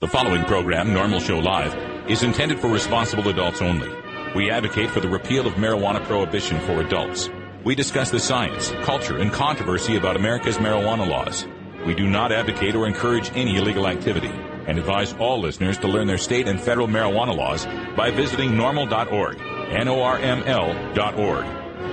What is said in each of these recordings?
The following program, Norml Show Live, is intended for responsible adults only. We advocate for the repeal of marijuana prohibition for adults. We discuss the science, culture, and controversy about America's marijuana laws. We do not advocate or encourage any illegal activity and advise all listeners to learn their state and federal marijuana laws by visiting norml.org, Norml.org.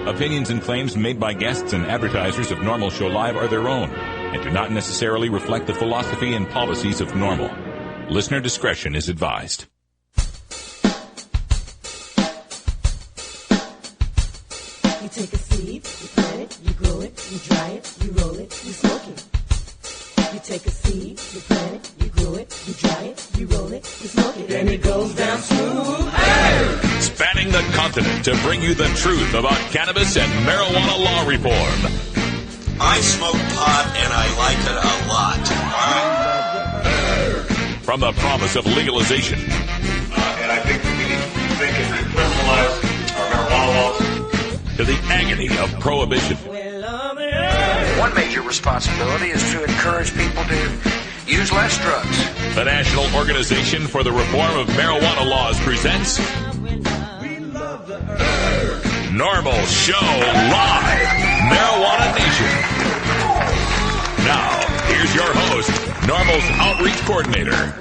Opinions and claims made by guests and advertisers of Norml Show Live are their own and do not necessarily reflect the philosophy and policies of Norml. Listener discretion is advised. You take a seed, you plant it, you grow it, you dry it, you roll it, you smoke it. You take a seed, you plant it, you grow it, you dry it, you roll it, you smoke it, and it goes down smooth. Hey! Spanning the continent to bring you the truth about cannabis and marijuana law reform. I smoke pot and I like it a lot. From the promise of legalization. And I think we need to think and decriminalize our marijuana laws. To the agony of prohibition. One major responsibility is to encourage people to use less drugs. The National Organization for the Reform of Marijuana Laws presents Norml Show Live, Marijuana Nation. Now, here's your host, Norml's Outreach Coordinator,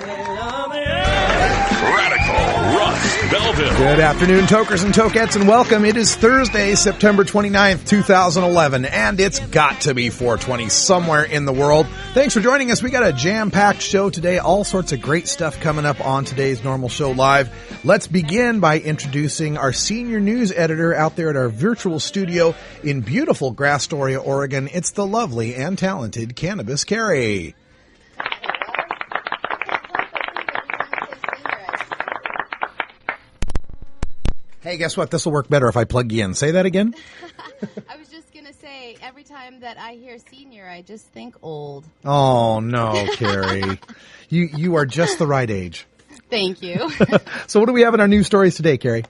Radical Russ Belville. Good afternoon, tokers and tokettes, and welcome. It is Thursday, September 29th, 2011, and it's got to be 420 somewhere in the world. Thanks for joining us. We got a jam-packed show today, all sorts of great stuff coming up on today's Norml Show Live. Let's begin by introducing our senior news editor out there at our virtual studio in beautiful Astoria, Oregon. It's the lovely and talented Cannabis Carrie. Hey, guess what? This will work better if I plug you in. Say that again. I was just going to say, every time that I hear senior, I just think old. Oh, no, Carrie. You are just the right age. Thank you. So what do we have in our news stories today, Carrie?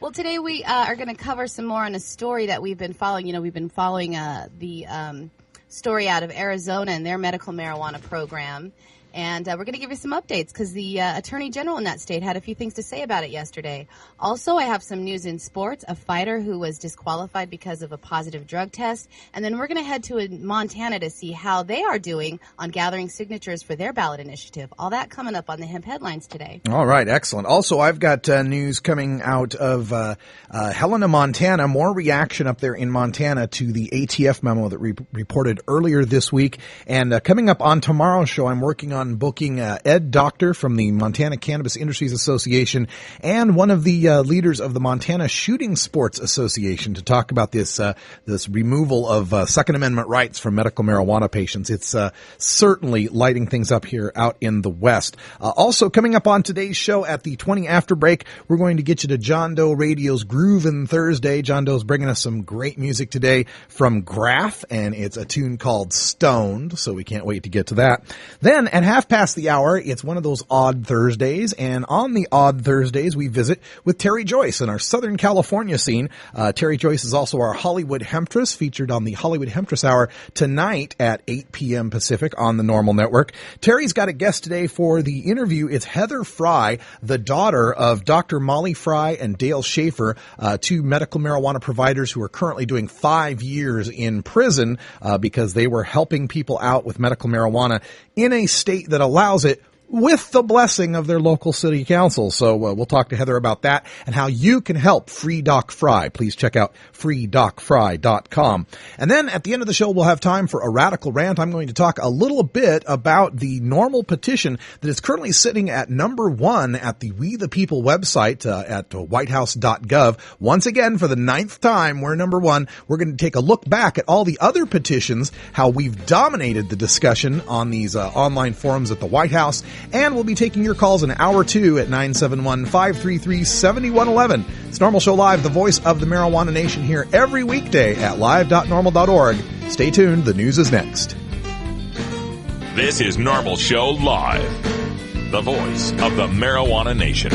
Well, today we are going to cover some more on a story that we've been following. You know, we've been following the story out of Arizona and their medical marijuana program. And we're going to give you some updates because the Attorney General in that state had a few things to say about it yesterday. Also, I have some news in sports, a fighter who was disqualified because of a positive drug test. And then we're going to head to Montana to see how they are doing on gathering signatures for their ballot initiative. All that coming up on the Hemp Headlines today. All right, excellent. Also, I've got news coming out of Helena, Montana. More reaction up there in Montana to the ATF memo that reported earlier this week. And coming up on tomorrow's show, I'm working on booking Ed Doctor from the Montana Cannabis Industries Association and one of the leaders of the Montana Shooting Sports Association to talk about this removal of Second Amendment rights from medical marijuana patients. It's certainly lighting things up here out in the West. Also coming up on today's show at the 20 after break, we're going to get you to John Doe Radio's Groovin' Thursday. John Doe's bringing us some great music today from Graph, and it's a tune called Stoned, so we can't wait to get to that. Then at half past the hour, it's one of those odd Thursdays, and on the odd Thursdays, we visit with Terry Joyce in our Southern California scene. Terry Joyce is also our Hollywood Hemptress, featured on the Hollywood Hemptress Hour tonight at 8 p.m. Pacific on the Norml Network. Terry's got a guest today for the interview. It's Heather Fry, the daughter of Dr. Molly Fry and Dale Schaefer, two medical marijuana providers who are currently doing 5 years in prison because they were helping people out with medical marijuana in a state that allows it with the blessing of their local city council. So we'll talk to Heather about that and how you can help Free Doc Fry. Please check out freedocfry.com. And then at the end of the show, we'll have time for a radical rant. I'm going to talk a little bit about the Norml petition that is currently sitting at number 1 at the We the People website at whitehouse.gov. Once again, for the 9th time, we're number 1. We're going to take a look back at all the other petitions, how we've dominated the discussion on these online forums at the White House. And we'll be taking your calls in hour 2 at 971-533-7111. It's Norml Show Live, the voice of the marijuana nation, here every weekday at live.norml.org. Stay tuned. The news is next. This is Norml Show Live, the voice of the marijuana nation.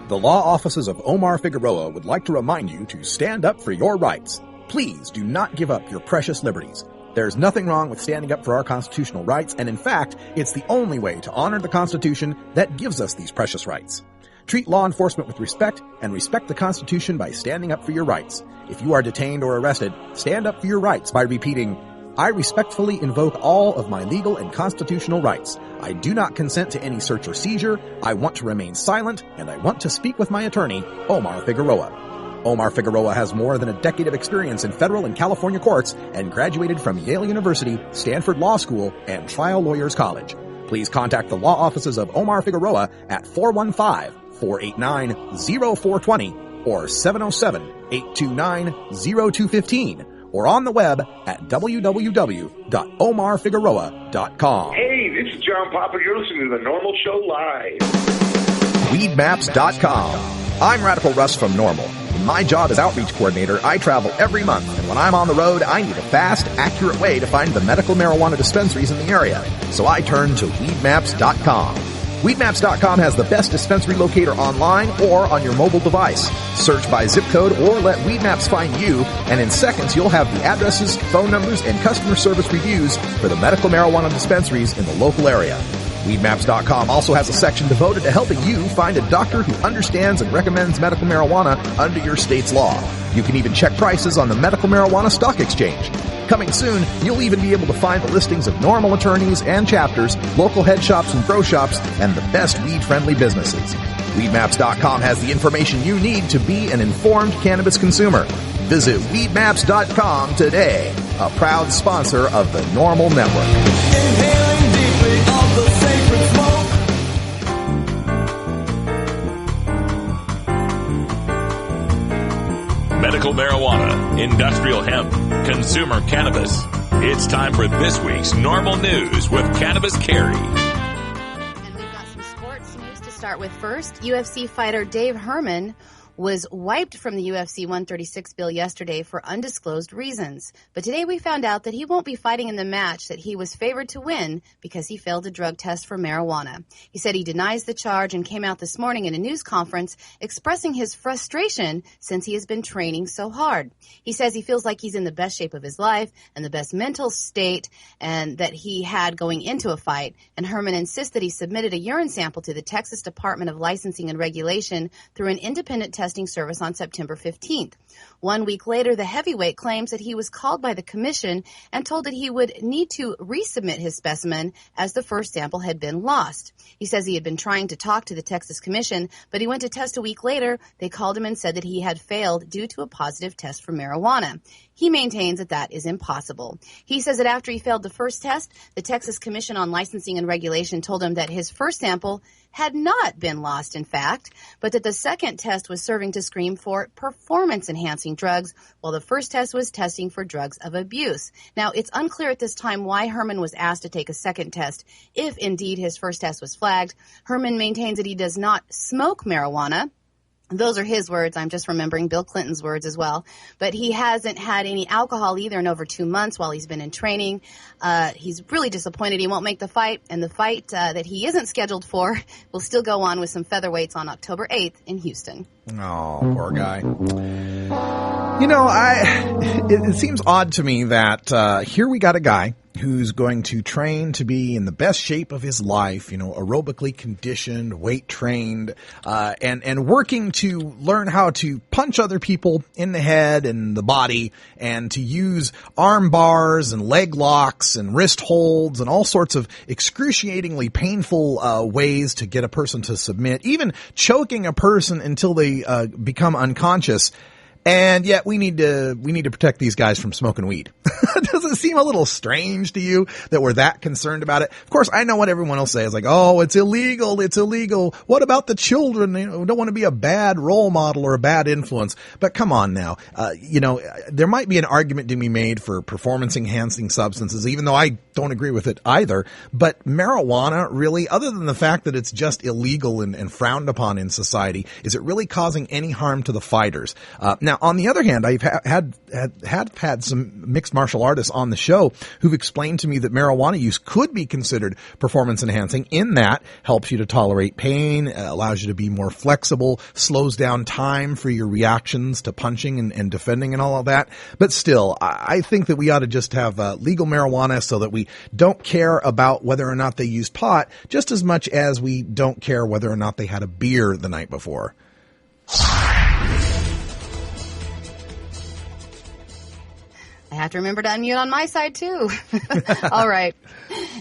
The law offices of Omar Figueroa would like to remind you to stand up for your rights. Please do not give up your precious liberties. There's nothing wrong with standing up for our constitutional rights, and in fact, it's the only way to honor the Constitution that gives us these precious rights. Treat law enforcement with respect, and respect the Constitution by standing up for your rights. If you are detained or arrested, stand up for your rights by repeating, I respectfully invoke all of my legal and constitutional rights. I do not consent to any search or seizure. I want to remain silent, and I want to speak with my attorney, Omar Figueroa. Omar Figueroa has more than a decade of experience in federal and California courts and graduated from Yale University, Stanford Law School, and Trial Lawyers College. Please contact the law offices of Omar Figueroa at 415-489-0420 or 707-829-0215 or on the web at www.omarfigueroa.com. Hey, this is John Papa. You're listening to the Norml Show Live. Weedmaps.com. I'm Radical Russ from Norml. In my job as outreach coordinator, I travel every month, and when I'm on the road, I need a fast, accurate way to find the medical marijuana dispensaries in the area. So I turn to Weedmaps.com. Weedmaps.com has the best dispensary locator online or on your mobile device. Search by zip code or let Weedmaps find you, and in seconds you'll have the addresses, phone numbers, and customer service reviews for the medical marijuana dispensaries in the local area. Weedmaps.com also has a section devoted to helping you find a doctor who understands and recommends medical marijuana under your state's law. You can even check prices on the Medical Marijuana Stock Exchange. Coming soon, you'll even be able to find the listings of Norml attorneys and chapters, local head shops and grow shops, and the best weed-friendly businesses. Weedmaps.com has the information you need to be an informed cannabis consumer. Visit Weedmaps.com today, a proud sponsor of the Norml Network. Inhaling deeply of the sacred smoke. Medical marijuana, industrial hemp, consumer cannabis. It's time for this week's Norml News with Cannabis Carrie. And we've got some sports news to start with first. UFC fighter Dave Herman was wiped from the UFC 136 bill yesterday for undisclosed reasons. But today we found out that he won't be fighting in the match that he was favored to win because he failed a drug test for marijuana. He said he denies the charge and came out this morning in a news conference expressing his frustration since he has been training so hard. He says he feels like he's in the best shape of his life and the best mental state and that he had going into a fight. And Herman insists that he submitted a urine sample to the Texas Department of Licensing and Regulation through an independent testing service on September 15th. 1 week later, the heavyweight claims that he was called by the commission and told that he would need to resubmit his specimen as the first sample had been lost. He says he had been trying to talk to the Texas Commission, but he went to test a week later. They called him and said that he had failed due to a positive test for marijuana. He maintains that that is impossible. He says that after he failed the first test, the Texas Commission on Licensing and Regulation told him that his first sample had not been lost, in fact, but that the second test was serving to screen for performance-enhancing drugs, while the first test was testing for drugs of abuse. Now, it's unclear at this time why Herman was asked to take a second test, if indeed his first test was flagged. Herman maintains that he does not smoke marijuana. Those are his words. I'm just remembering Bill Clinton's words as well. But he hasn't had any alcohol either in over 2 months while he's been in training. He's really disappointed he won't make the fight. And the fight that he isn't scheduled for will still go on with some featherweights on October 8th in Houston. Oh, poor guy. You know, it seems odd to me that here we got a guy who's going to train to be in the best shape of his life, you know, aerobically conditioned, weight trained, and working to learn how to punch other people in the head and the body and to use arm bars and leg locks and wrist holds and all sorts of excruciatingly painful ways to get a person to submit, even choking a person until they become unconscious. And yet we need to protect these guys from smoking weed. Does it seem a little strange to you that we're that concerned about it? Of course, I know what everyone will say is like, oh, it's illegal. It's illegal. What about the children? You know, don't want to be a bad role model or a bad influence. But come on now. You know, there might be an argument to be made for performance enhancing substances, even though I don't agree with it either. But marijuana really, other than the fact that it's just illegal and frowned upon in society, is it really causing any harm to the fighters? Now, Now, on the other hand, I've had some mixed martial artists on the show who've explained to me that marijuana use could be considered performance enhancing in that helps you to tolerate pain, allows you to be more flexible, slows down time for your reactions to punching and defending and all of that. But still, I think that we ought to just have legal marijuana so that we don't care about whether or not they used pot just as much as we don't care whether or not they had a beer the night before. I have to remember to unmute on my side, too. All right.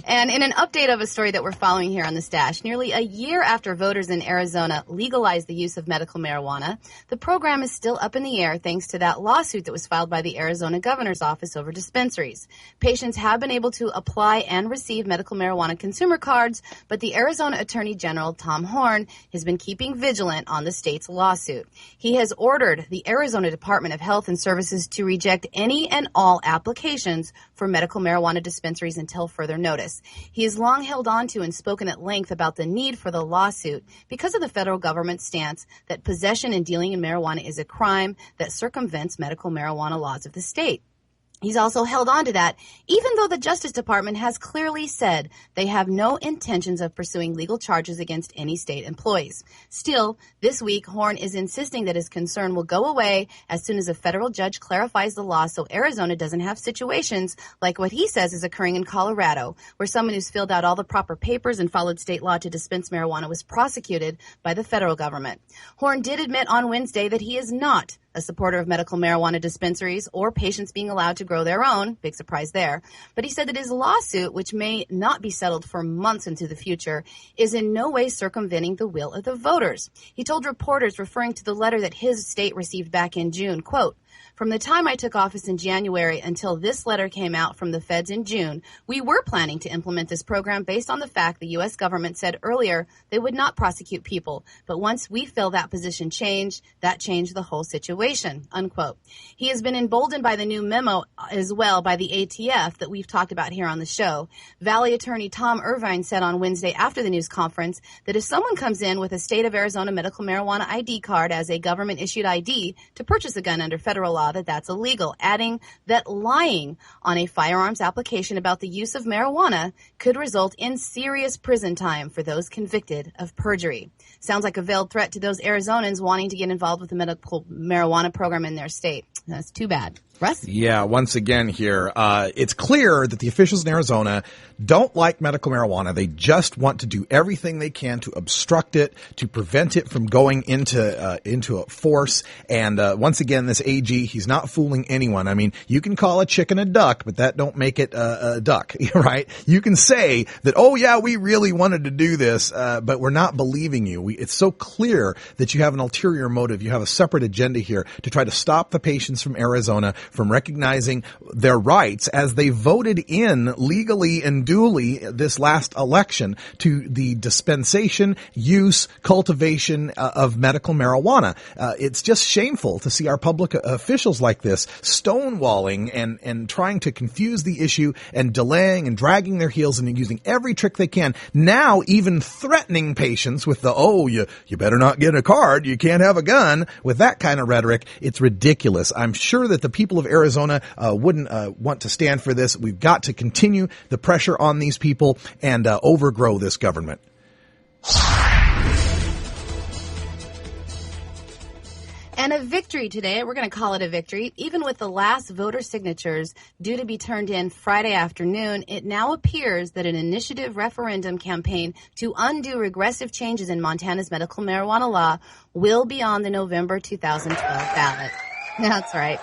And in an update of a story that we're following here on the Stash, nearly a year after voters in Arizona legalized the use of medical marijuana, the program is still up in the air thanks to that lawsuit that was filed by the Arizona governor's office over dispensaries. Patients have been able to apply and receive medical marijuana consumer cards, but the Arizona Attorney General, Tom Horn, has been keeping vigilant on the state's lawsuit. He has ordered the Arizona Department of Health and Services to reject any and all applications for medical marijuana dispensaries until further notice. He has long held on to and spoken at length about the need for the lawsuit because of the federal government's stance that possession and dealing in marijuana is a crime that circumvents medical marijuana laws of the state. He's also held on to that, even though the Justice Department has clearly said they have no intentions of pursuing legal charges against any state employees. Still, this week, Horn is insisting that his concern will go away as soon as a federal judge clarifies the law so Arizona doesn't have situations like what he says is occurring in Colorado, where someone who's filled out all the proper papers and followed state law to dispense marijuana was prosecuted by the federal government. Horn did admit on Wednesday that he is not a supporter of medical marijuana dispensaries or patients being allowed to grow their own. Big surprise there. But he said that his lawsuit, which may not be settled for months into the future, is in no way circumventing the will of the voters. He told reporters, referring to the letter that his state received back in June, quote, "From the time I took office in January until this letter came out from the feds in June, we were planning to implement this program based on the fact the U.S. government said earlier they would not prosecute people. But once we feel that position changed, that changed the whole situation," unquote. He has been emboldened by the new memo as well by the ATF that we've talked about here on the show. Valley Attorney Tom Irvine said on Wednesday after the news conference that if someone comes in with a state of Arizona medical marijuana ID card as a government-issued ID to purchase a gun under federal law, that's illegal, adding that lying on a firearms application about the use of marijuana could result in serious prison time for those convicted of perjury. Sounds like a veiled threat to those Arizonans wanting to get involved with the medical marijuana program in their state. That's too bad. Russ? Yeah, once again here, it's clear that the officials in Arizona don't like medical marijuana. They just want to do everything they can to obstruct it, to prevent it from going into a force. And once again, this AG, he's not fooling anyone. I mean, you can call a chicken a duck, but that don't make it a duck, right? You can say that, oh yeah, we really wanted to do this, but we're not believing you. It's so clear that you have an ulterior motive. You have a separate agenda here to try to stop the patients from Arizona from recognizing their rights as they voted in legally and duly this last election to the dispensation, use, cultivation of medical marijuana. It's just shameful to see our public officials like this stonewalling and trying to confuse the issue and delaying and dragging their heels and using every trick they can. Now even threatening patients with the, oh, you better not get a card, you can't have a gun, with that kind of rhetoric. It's ridiculous. I'm sure that the people of Arizona wouldn't want to stand for this. We've got to continue the pressure on these people and overgrow this government. And a victory today, we're going to call it a victory, even with the last voter signatures due to be turned in Friday afternoon. It now appears that an initiative referendum campaign to undo regressive changes in Montana's medical marijuana law will be on the November 2012 ballot. That's right.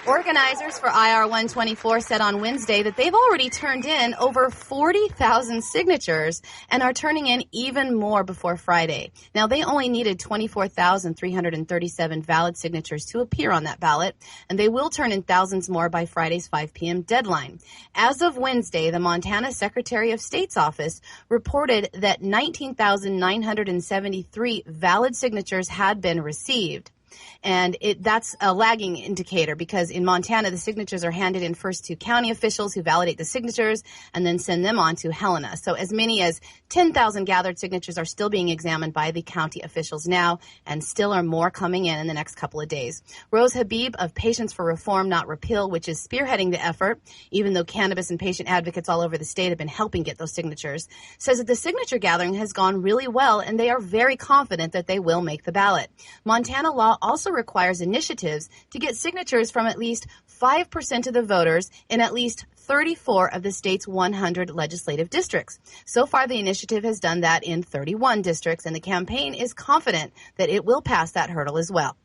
Organizers for IR 124 said on Wednesday that they've already turned in over 40,000 signatures and are turning in even more before Friday. Now, they only needed 24,337 valid signatures to appear on that ballot, and they will turn in thousands more by Friday's 5 p.m. deadline. As of Wednesday, the Montana Secretary of State's office reported that 19,973 valid signatures had been received. And that's a lagging indicator because in Montana, the signatures are handed in first to county officials who validate the signatures and then send them on to Helena. So as many as 10,000 gathered signatures are still being examined by the county officials now, and still are more coming in the next couple of days. Rose Habib of Patients for Reform, Not Repeal, which is spearheading the effort, even though cannabis and patient advocates all over the state have been helping get those signatures, says that the signature gathering has gone really well and they are very confident that they will make the ballot. Montana law also requires initiatives to get signatures from at least 5% of the voters in at least 34 of the state's 100 legislative districts. So far, the initiative has done that in 31 districts, and the campaign is confident that it will pass that hurdle as well.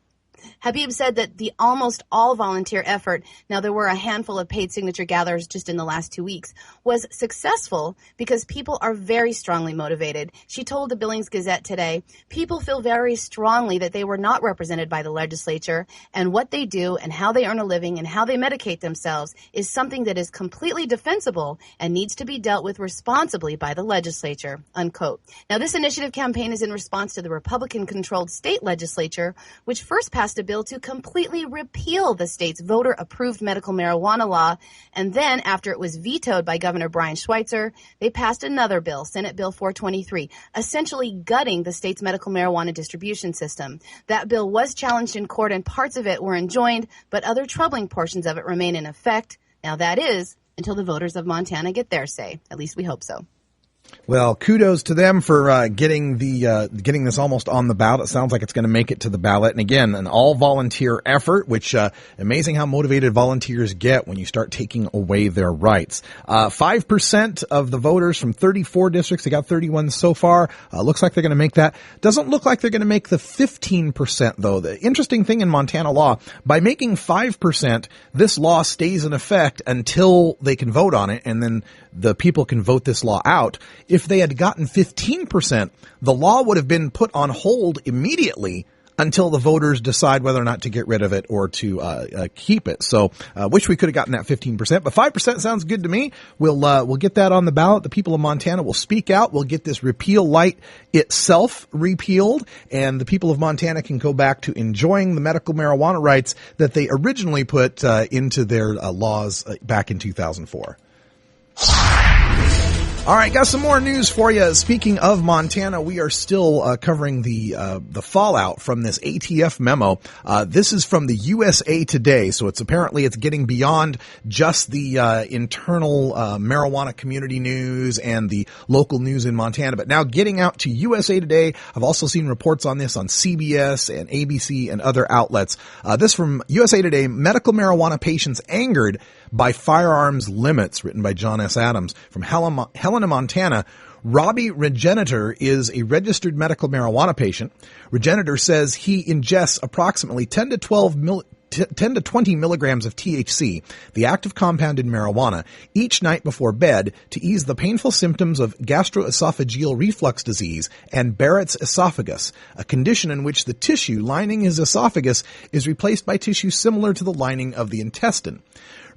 Habib said that the almost all volunteer effort, now there were a handful of paid signature gatherers just in the last 2 weeks, was successful because people are very strongly motivated. She told the Billings Gazette today, people feel very strongly that they were not represented by the legislature, and what they do and how they earn a living and how they medicate themselves is something that is completely defensible and needs to be dealt with responsibly by the legislature, unquote. Now, this initiative campaign is in response to the Republican-controlled state legislature, which first passed a bill to completely repeal the state's voter-approved medical marijuana law, and then, after it was vetoed by Governor Brian Schweitzer, they passed another bill, Senate Bill 423, essentially gutting the state's medical marijuana distribution system. That bill was challenged in court, and parts of it were enjoined, but other troubling portions of it remain in effect. Now, that is until the voters of Montana get their say. At least we hope so. Well, kudos to them for getting this almost on the ballot. It sounds like it's going to make it to the ballot. And again, an all-volunteer effort, which amazing how motivated volunteers get when you start taking away their rights. 5% of the voters from 34 districts, they got 31 so far. Looks like they're going to make that. Doesn't look like they're going to make the 15%, though. The interesting thing in Montana law, by making 5%, this law stays in effect until they can vote on it, and then the people can vote this law out. If they had gotten 15%, the law would have been put on hold immediately until the voters decide whether or not to get rid of it or to keep it. So, wish we could have gotten that 15%, but 5% sounds good to me. We'll get that on the ballot. The people of Montana will speak out. We'll get this repeal light itself repealed, and the people of Montana can go back to enjoying the medical marijuana rights that they originally put into their laws back in 2004. All right, got some more news for you. Speaking of Montana, we are still covering the fallout from this ATF memo. This is from the USA Today, so it's getting beyond just the internal marijuana community news and the local news in Montana, but now getting out to USA Today. I've also seen reports on this on CBS and ABC and other outlets. This from USA Today: medical marijuana patients angered by firearms limits, written by John S. Adams. From Helena, Montana, Robbie Regenator is a registered medical marijuana patient. Regenator says he ingests approximately 10 to 20 milligrams of THC, the active compound in marijuana, each night before bed to ease the painful symptoms of gastroesophageal reflux disease and Barrett's esophagus, a condition in which the tissue lining his esophagus is replaced by tissue similar to the lining of the intestine.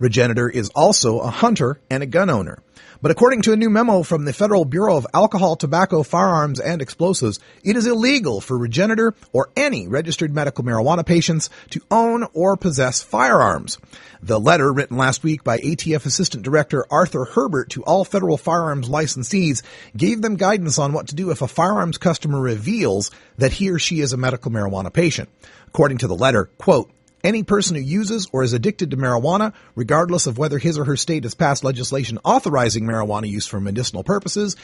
Regenator is also a hunter and a gun owner. But according to a new memo from the Federal Bureau of Alcohol, Tobacco, Firearms, and Explosives, it is illegal for Regenator or any registered medical marijuana patients to own or possess firearms. The letter, written last week by ATF Assistant Director Arthur Herbert to all federal firearms licensees, gave them guidance on what to do if a firearms customer reveals that he or she is a medical marijuana patient. According to the letter, quote, any person who uses or is addicted to marijuana, regardless of whether his or her state has passed legislation authorizing marijuana use for medicinal purposes,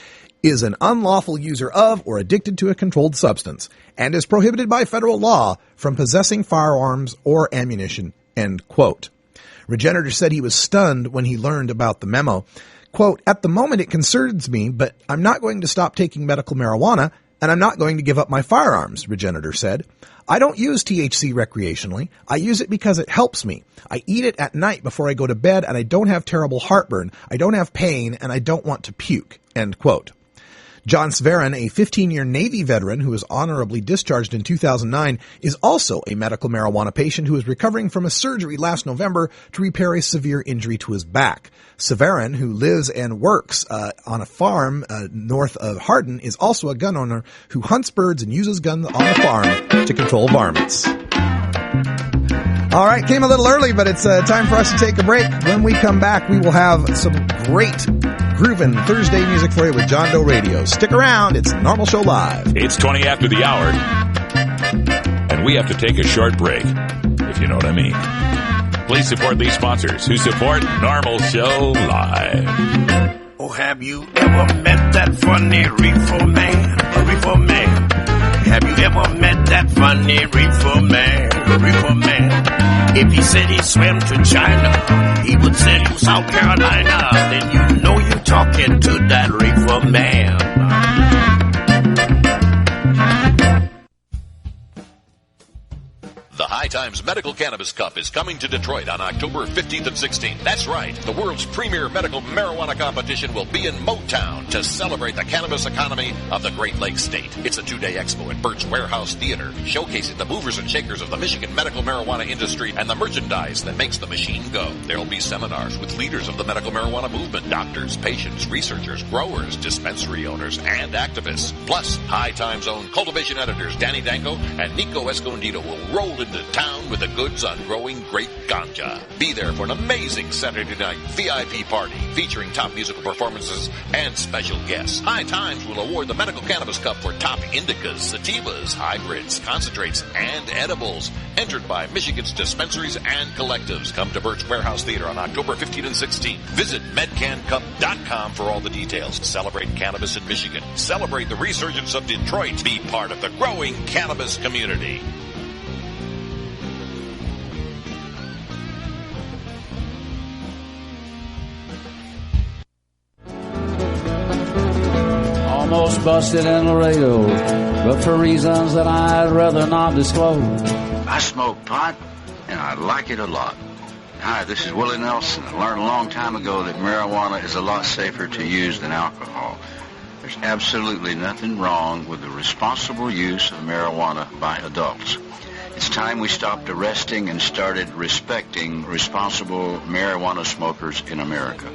is an unlawful user of or addicted to a controlled substance and is prohibited by federal law from possessing firearms or ammunition, end quote. Regenator said he was stunned when he learned about the memo. Quote, at the moment it concerns me, but I'm not going to stop taking medical marijuana, and I'm not going to give up my firearms, Regenator said. I don't use THC recreationally. I use it because it helps me. I eat it at night before I go to bed, and I don't have terrible heartburn. I don't have pain, and I don't want to puke, end quote. John Sverin, a 15-year Navy veteran who was honorably discharged in 2009, is also a medical marijuana patient who is recovering from a surgery last November to repair a severe injury to his back. Sverin, who lives and works on a farm north of Hardin, is also a gun owner who hunts birds and uses guns on the farm to control varmints. All right, came a little early, but it's time for us to take a break. When we come back, we will have some great groovin' Thursday music for you with John Doe Radio. Stick around. It's Norml Show Live. It's 20 after the hour, and we have to take a short break, if you know what I mean. Please support these sponsors who support Norml Show Live. Oh, have you ever met that funny reefer man? A reefer man. Have you ever met that funny reefer man? A reefer man. If he said he swam to China, he would send you South Carolina. Then you know you're talking to that reefer man. The High Times Medical Cannabis Cup is coming to Detroit on October 15th and 16th. That's right. The world's premier medical marijuana competition will be in Motown to celebrate the cannabis economy of the Great Lakes State. It's a two-day expo at Burt's Warehouse Theater, showcasing the movers and shakers of the Michigan medical marijuana industry and the merchandise that makes the machine go. There will be seminars with leaders of the medical marijuana movement, doctors, patients, researchers, growers, dispensary owners, and activists. Plus, High Times' own cultivation editors Danny Danko and Nico Escondido will roll into town with the goods on growing great ganja. Be there for an amazing Saturday night VIP party featuring top musical performances and special guests. High Times will award the Medical Cannabis Cup for top indicas, sativas, hybrids, concentrates, and edibles, entered by Michigan's dispensaries and collectives. Come to Burt's Warehouse Theater on October 15th and 16th. Visit medcancup.com for all the details. Celebrate cannabis in Michigan. Celebrate the resurgence of Detroit. Be part of the growing cannabis community. Almost busted in Laredo, but for reasons that I'd rather not disclose. I smoke pot, and I like it a lot. Hi, this is Willie Nelson. I learned a long time ago that marijuana is a lot safer to use than alcohol. There's absolutely nothing wrong with the responsible use of marijuana by adults. It's time we stopped arresting and started respecting responsible marijuana smokers in America.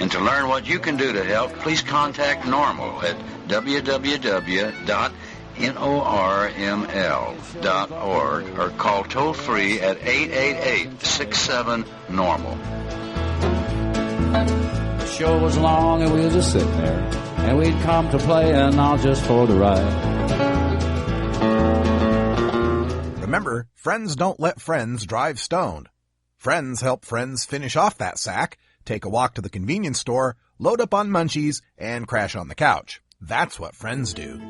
And to learn what you can do to help, please contact Norml at www.norml.org or call toll-free at 888-67-NORML. The show was long and we were just sitting there, and we'd come to play and not just for the ride. Remember, friends don't let friends drive stoned. Friends help friends finish off that sack, take a walk to the convenience store, load up on munchies, and crash on the couch. That's what friends do.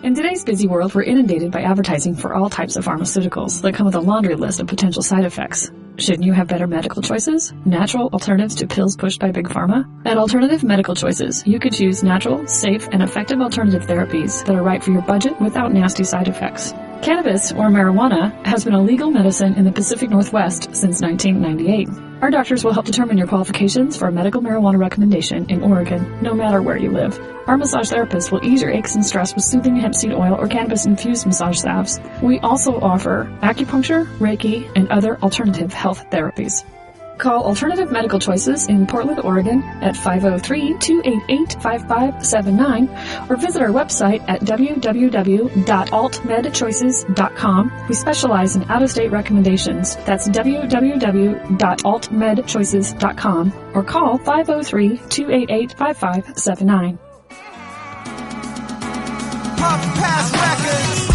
In today's busy world, we're inundated by advertising for all types of pharmaceuticals that come with a laundry list of potential side effects. Shouldn't you have better medical choices? Natural alternatives to pills pushed by Big Pharma? At Alternative Medical Choices, you could choose natural, safe, and effective alternative therapies that are right for your budget without nasty side effects. Cannabis, or marijuana, has been a legal medicine in the Pacific Northwest since 1998. Our doctors will help determine your qualifications for a medical marijuana recommendation in Oregon, no matter where you live. Our massage therapists will ease your aches and stress with soothing hemp seed oil or cannabis-infused massage salves. We also offer acupuncture, Reiki, and other alternative health therapies. Call Alternative Medical Choices in Portland, Oregon at 503-288-5579 or visit our website at www.altmedchoices.com. We specialize in out-of-state recommendations. That's www.altmedchoices.com or call 503-288-5579. Puff Pass Records.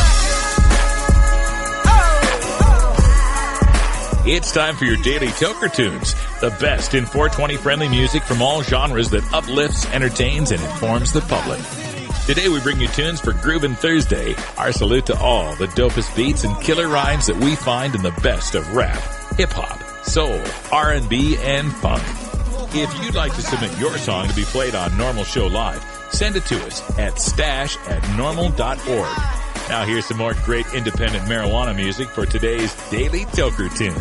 It's time for your daily Toker Tunes, the best in 420 friendly music from all genres that uplifts, entertains, and informs the public. Today we bring you tunes for Groovin' Thursday. Our salute to all the dopest beats and killer rhymes that we find in the best of rap, hip-hop, soul, R&B, and funk. If you'd like to submit your song to be played on Norml Show Live, send it to us at stash@norml.org. Now here's some more great independent marijuana music for today's Daily Toker Tunes.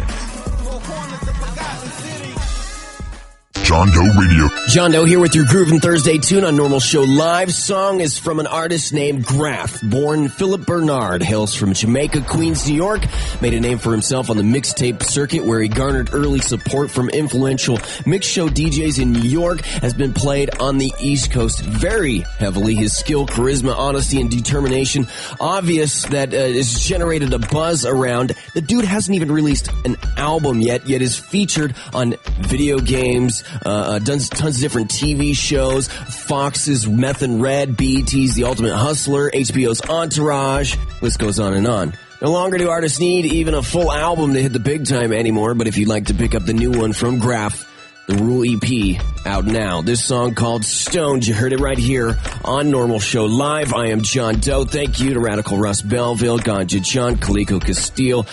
John Doe Radio. John Doe here with your Groovin' Thursday tune on Norml Show Live. Song is from an artist named Graf. Born Philip Bernard, hails from Jamaica, Queens, New York. Made a name for himself on the mixtape circuit where he garnered early support from influential mix show DJs in New York. Has been played on the East Coast very heavily. His skill, charisma, honesty, and determination, obvious that has generated a buzz around. The dude hasn't even released an album yet is featured on video games, done tons of different TV shows, Fox's Meth and Red, BET's The Ultimate Hustler, HBO's Entourage, list goes on and on. No longer do artists need even a full album to hit the big time anymore, but if you'd like to pick up the new one from Graf, the Rule EP, out now. This song called Stoned, you heard it right here on Norml Show Live. I am John Doe. Thank you to Radical Russ Belville, Ganja John, Kaliko Castile,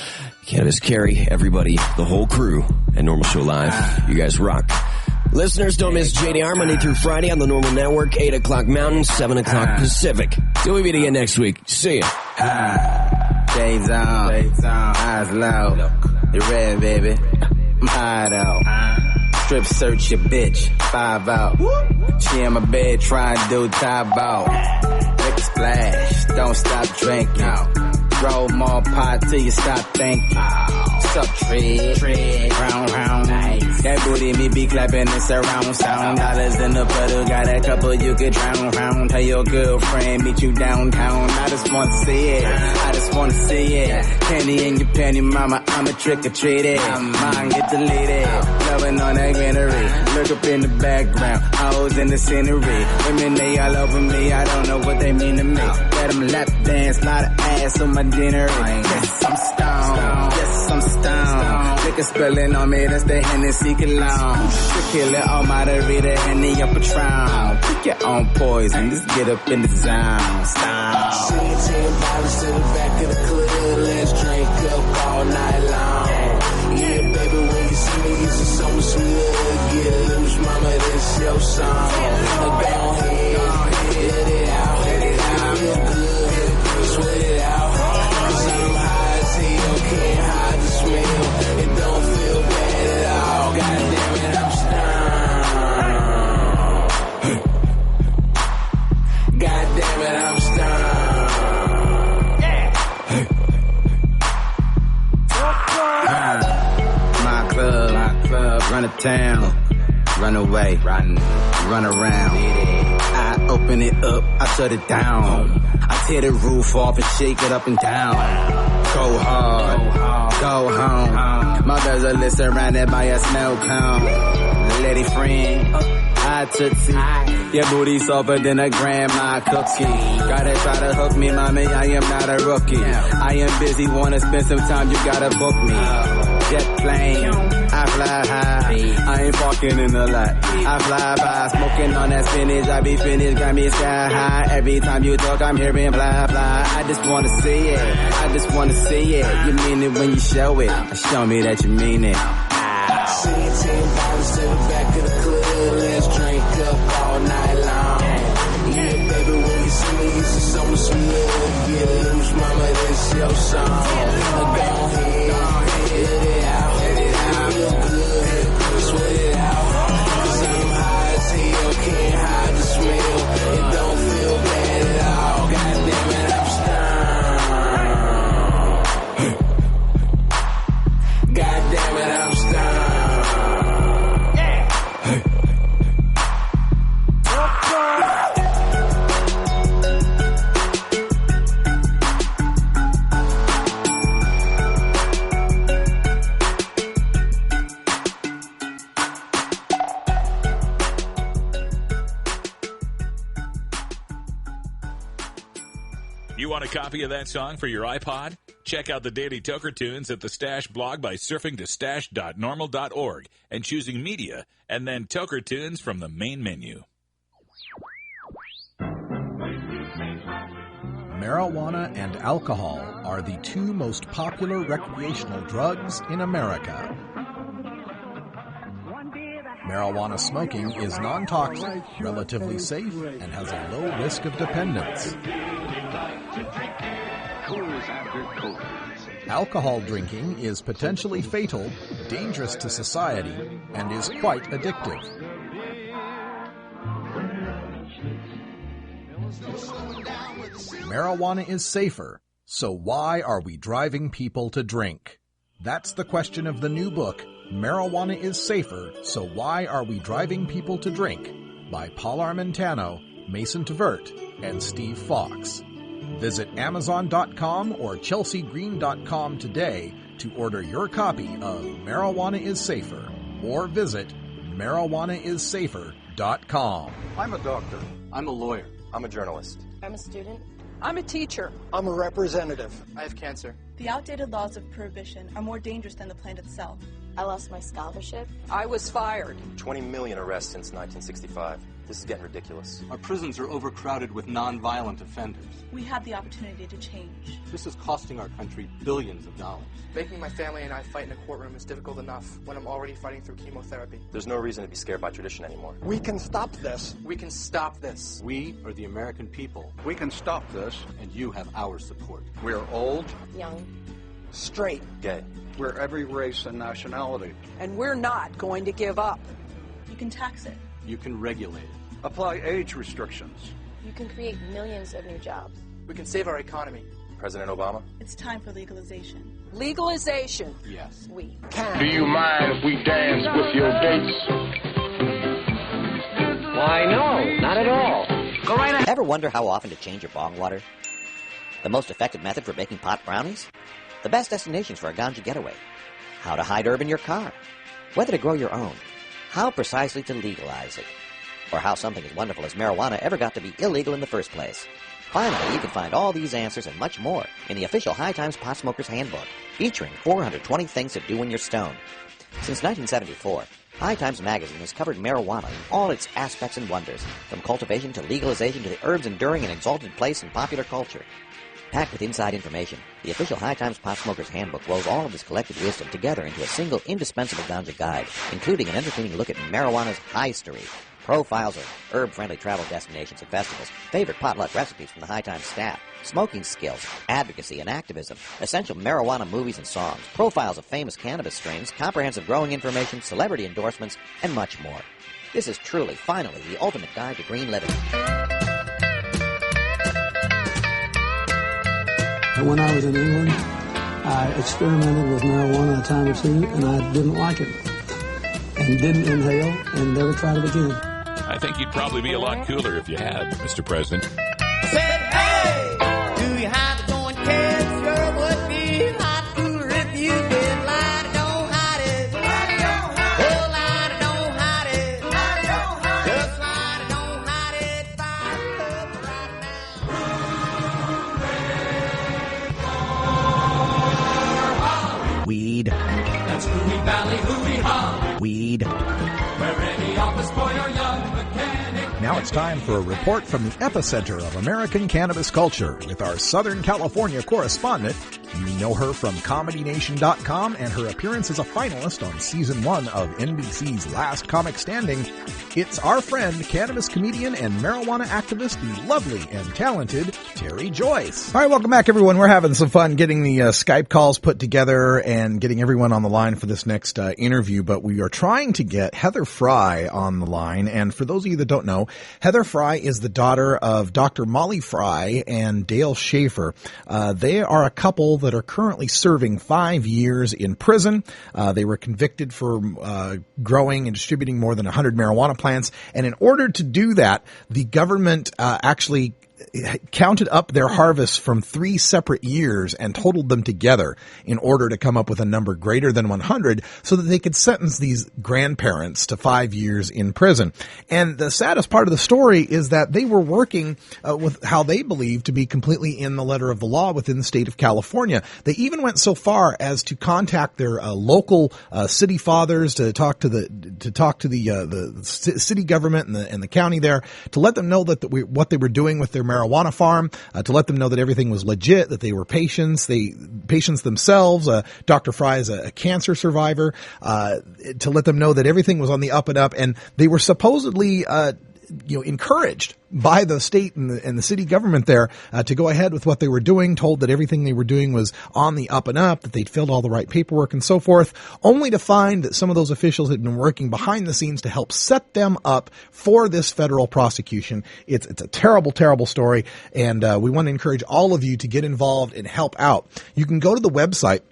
Cannabis Carey, everybody, the whole crew at Norml Show Live. You guys rock. Listeners, don't miss JDR Monday through Friday on the Norml Network, 8 o'clock Mountain, 7 o'clock Pacific. Till we meet again next week. See ya. Shades on, eyes low. You red, baby? I'm high though. Strip search your bitch, 5 out. She in my bed trying to do top out. Lick splash, don't stop drinking. Roll more pot till you stop thinking. Sup, tread, round, nice. That booty me be clapping and surround sound. Dollars in the puddle, got a couple you could drown. Tell your girlfriend, meet you downtown. I just wanna see it, I just wanna see it. Candy in your panty, mama, I'm a trick-or-treater. Mine get deleted, loving on that greenery. Look up in the background, hoes in the scenery. Women, they all over me, I don't know what they mean to me. Let them lap dance, lot of ass on my dinner. Yes, I'm stoned. Yes, I'm stoned. Liquor spilling on me, that's the Hennessy cologne. Tequila, all margarita, Henny up Patron. Pick your own poison, just get up in the zone. Stoned. 10 bottles to the back of the club, let's drink up all night long. Yeah, baby, when you see me, it's just so much love. Get loose, mama, this your song. Go ahead, let it out, feel good, sweat it out. Can't hide the smell. It don't feel bad at all. God damn it, I'm stoned. God damn it, I'm stoned. My club, run to town, run away, run around. I open it up, I shut it down. I tear the roof off and shake it up and down. Go hard, go home. My bezel is surrounded by a snow cone. Lady friend, I tootsie. Your booty softer than a grandma cookie. Gotta try to hook me, mommy, I am not a rookie. I am busy, wanna spend some time, you gotta book me. Jet plane, I fly high. I ain't walking in the lot. I fly by, smoking on that spinach. I be finished, got me sky high. Every time you talk, I'm hearing blah blah. I just wanna see it. I just wanna see it. You mean it when you show it. Show me that you mean it. 10 bottles to the back of the club, let's drink up all night long. Yeah, baby, when you see me, it's just so much love. Get loose, mama, this your song. Go ahead, let it out, feel good, sweat it out. Cause I'm high as hell, can't hide the smell. It don't feel bad at all. God damn it, I'm stoned. God damn it, I'm stoned. You want a copy of that song for your iPod? Check out the Daily Toker Tunes at the Stash blog by surfing to stash.norml.org and choosing Media and then Toker Tunes from the main menu. Marijuana and alcohol are the two most popular recreational drugs in America. Marijuana smoking is non-toxic, relatively safe, and has a low risk of dependence. Alcohol drinking is potentially fatal, dangerous to society, and is quite addictive. Marijuana is safer, so why are we driving people to drink? That's the question of the new book, Marijuana is Safer, So Why Are We Driving People to Drink? By Paul Armentano, Mason Tvert, and Steve Fox. Visit Amazon.com or ChelseaGreen.com today to order your copy of Marijuana is Safer, or visit marijuanaissafer.com. I'm a doctor. I'm a lawyer. I'm a journalist. I'm a student. I'm a teacher. I'm a representative. I have cancer. The outdated laws of prohibition are more dangerous than the plant itself. I lost my scholarship. I was fired. 20 million arrests since 1965. This is getting ridiculous. Our prisons are overcrowded with non-violent offenders. We have the opportunity to change. This is costing our country billions of dollars. Making my family and I fight in a courtroom is difficult enough when I'm already fighting through chemotherapy. There's no reason to be scared by tradition anymore. We can stop this. We can stop this. We are the American people. We can stop this, and you have our support. We're old, young, straight, gay. We're every race and nationality. And we're not going to give up. You can tax it. You can regulate it. Apply age restrictions. You can create millions of new jobs. We can save our economy. President Obama? It's time for legalization. Legalization. Yes. We can. Do you mind if we dance with your dates? Why, no, not at all. Go right ahead. Ever wonder how often to change your bong water? The most effective method for baking pot brownies? The best destinations for a ganja getaway? How to hide herb in your car? Whether to grow your own? How precisely to legalize it? Or how something as wonderful as marijuana ever got to be illegal in the first place? Finally, you can find all these answers and much more in the official High Times Pot Smoker's Handbook, featuring 420 things to do when you're stoned. Since 1974, High Times Magazine has covered marijuana in all its aspects and wonders, from cultivation to legalization to the herb's enduring and exalted place in popular culture. Packed with inside information, the official High Times Pot Smoker's Handbook rolls all of this collected wisdom together into a single indispensable ganja guide, including an entertaining look at marijuana's history, profiles of herb-friendly travel destinations and festivals, favorite potluck recipes from the High Times staff, smoking skills, advocacy and activism, essential marijuana movies and songs, profiles of famous cannabis strains, comprehensive growing information, celebrity endorsements, and much more. This is truly, finally, the ultimate guide to green living. When I was in England, I experimented with marijuana a time or two, and I didn't like it, and didn't inhale, and never tried it again. I think you'd probably be a lot cooler if you had, Mr. President. Said, hey, do you have to go and catch? Sure would be a lot cooler if you did. Lie, don't hide it. Lie, don't hide it. Oh, lie, don't hide it. Lie, don't hide it. Just lie, don't hide it. Fire up right now. Weed. That's Hooey Valley, hooey-ha. Weed. Where any office boy or young mechanic. Now it's time for a report from the epicenter of American cannabis culture with our Southern California correspondent. You know her from ComedyNation.com and her appearance as a finalist on Season 1 of NBC's Last Comic Standing. It's our friend, cannabis comedian and marijuana activist, the lovely and talented Terry Joyce. All right, welcome back, everyone. We're having some fun getting the Skype calls put together and getting everyone on the line for this next interview, but we are trying to get Heather Fry on the line. And for those of you that don't know, Heather Fry is the daughter of Dr. Molly Fry and Dale Schaefer. They are a couple that are currently serving 5 years in prison. They were convicted for growing and distributing more than 100 marijuana plants. And in order to do that, the government actually counted up their harvests from 3 separate years and totaled them together in order to come up with a number greater than 100 so that they could sentence these grandparents to 5 years in prison. And the saddest part of the story is that they were working with how they believed to be completely in the letter of the law within the state of California. They even went so far as to contact their local city fathers to talk to the city government and the county there to let them know that what they were doing with their marijuana farm, to let them know that everything was legit, that they were patients themselves. Dr. Fry is a cancer survivor, to let them know that everything was on the up and up, and they were supposedly encouraged by the state and the city government there to go ahead with what they were doing, told that everything they were doing was on the up and up, that they'd filled all the right paperwork and so forth, only to find that some of those officials had been working behind the scenes to help set them up for this federal prosecution. It's a terrible, terrible story, and we want to encourage all of you to get involved and help out. You can go to the website,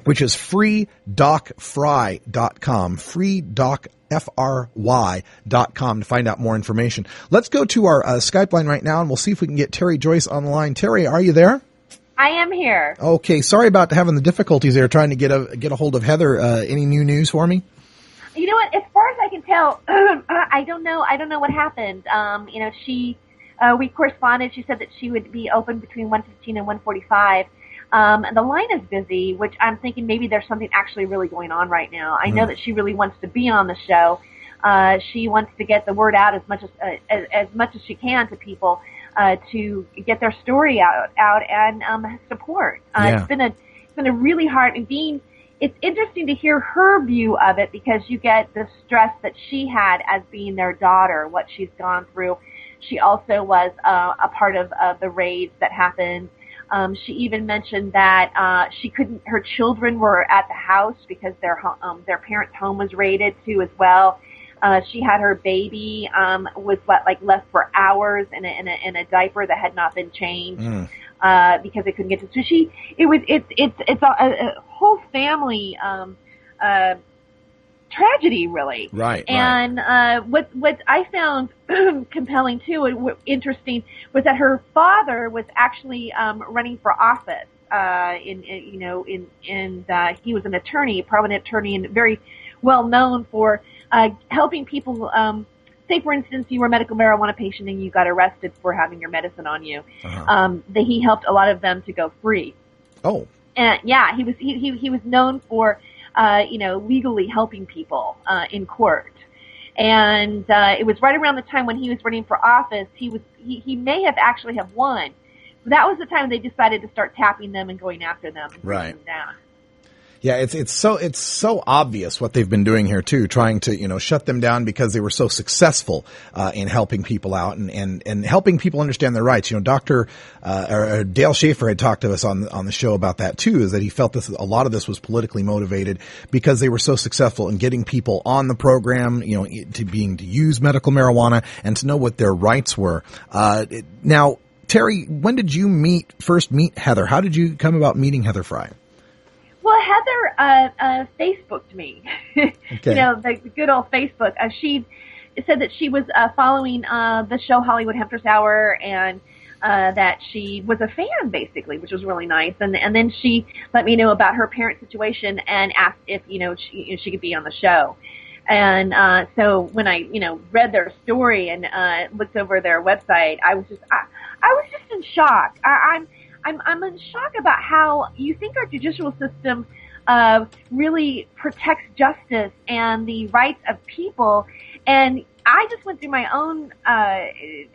which is freedocfry.com, freedocfry.com to find out more information. Let's go to our Skype line right now, and we'll see if we can get Terry Joyce on the line. Terry, are you there? I am here. Okay, sorry about having the difficulties there trying to get a hold of Heather. Any new news for me? You know what? As far as I can tell, I don't know. I don't know what happened. We corresponded. She said that she would be open between 1:15 and 1:45. And the line is busy, which I'm thinking maybe there's something actually really going on right now. I know that she really wants to be on the show. She wants to get the word out as much as she can to people to get their story out and support. It's been a really hard it's interesting to hear her view of it, because you get the stress that she had as being their daughter, what she's gone through. She also was a part of the raids that happened. She even mentioned that her children were at the house because their parents' home was raided too as well. She had her baby was left for hours in a diaper that had not been changed because they couldn't get to. So it's a whole family tragedy, really. Right. And what I found compelling too, and interesting, was that her father was actually running for office. He was an attorney, a prominent attorney, and very well known for helping people. Say, for instance, you were a medical marijuana patient and you got arrested for having your medicine on you. That he helped a lot of them to go free. Oh. And yeah, he was known for legally helping people in court. And it was right around the time when he was running for office. He may have actually have won. That was the time they decided to start tapping them and going after them. And right. Them down. Yeah, it's so obvious what they've been doing here too, trying to shut them down because they were so successful in helping people out and helping people understand their rights. Dr. Dale Schaefer had talked to us on the show about that too, is that he felt a lot of this was politically motivated because they were so successful in getting people on the program, to use medical marijuana and to know what their rights were. Now, Terry, when did you first meet Heather? How did you come about meeting Heather Fry? Well, Heather Facebooked me. Okay. The good old Facebook. She said that she was following the show Hollywood Hempress Hour, and that she was a fan, basically, which was really nice. And then she let me know about her parent situation and asked if she could be on the show. And so when I read their story and looked over their website, I was just in shock. I'm in shock about how you think our judicial system really protects justice and the rights of people. And I just went through my own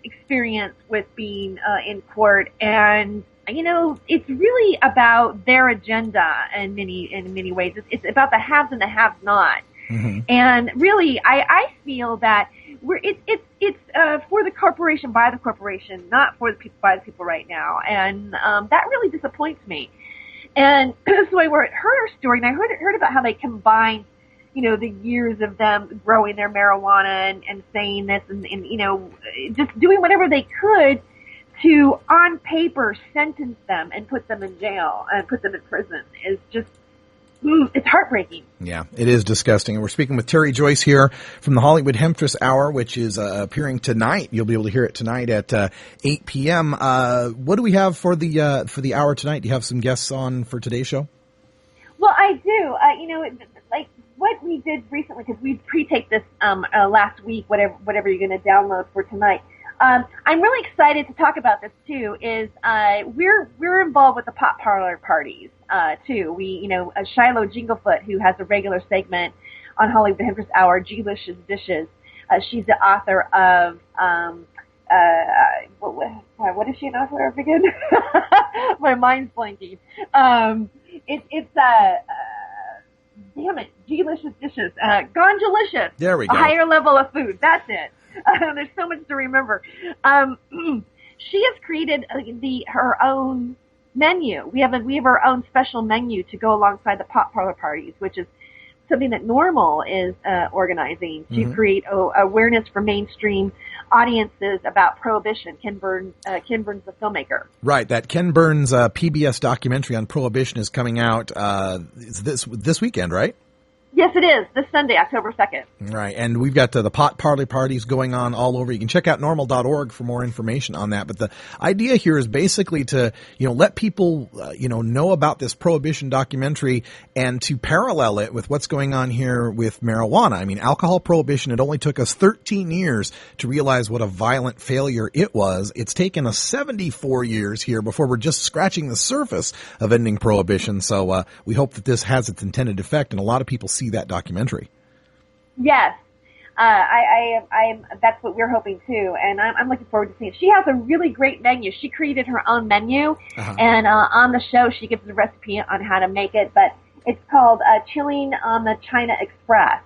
experience with being in court, and it's really about their agenda in many ways. It's about the haves and the have-nots. Mm-hmm. And really, I feel that it's for the corporation, by the corporation, not for the people, by the people right now. And that really disappoints me. And so I heard her story, and I heard about how they combined, the years of them growing their marijuana and saying this and just doing whatever they could to, on paper, sentence them and put them in jail and put them in prison is just, it's heartbreaking. Yeah, it is disgusting. And we're speaking with Terry Joyce here from the Hollywood Hempress Hour, which is appearing tonight. You'll be able to hear it tonight at 8 p.m. What do we have for the hour tonight? Do you have some guests on for today's show? Well, I do. Like what we did recently, because we pre-taped this last week, whatever you're going to download for tonight. I'm really excited to talk about this too. Is we're involved with the pop parlor parties too. We Shiloh Jinglefoot, who has a regular segment on Hollywood Hempress Hour, G-Licious Dishes. She's the author of what is she an author of again? My mind's blanking. It's damn it, G-Licious Dishes, Gonjalicious. There we go. A higher level of food. That's it. There's so much to remember. She has created her own menu. We have our own special menu to go alongside the pop parlor parties, which is something that Norml is organizing to create awareness for mainstream audiences about Prohibition. Ken Burns, the filmmaker. Right, that Ken Burns PBS documentary on Prohibition is coming out this weekend, right? Yes, it is. This Sunday, October 2nd. Right, and we've got the pot parlor parties going on all over. You can check out norml.org for more information on that. But the idea here is basically to, let people, know about this Prohibition documentary and to parallel it with what's going on here with marijuana. I mean, alcohol prohibition, it only took us 13 years to realize what a violent failure it was. It's taken us 74 years here before we're just scratching the surface of ending prohibition. So we hope that this has its intended effect, and a lot of people see that documentary. Yes, that's what we're hoping too, and I'm looking forward to seeing it. She has a really great menu. She created her own menu, and on the show she gives the recipe on how to make it. But it's called Chilling on the China Express,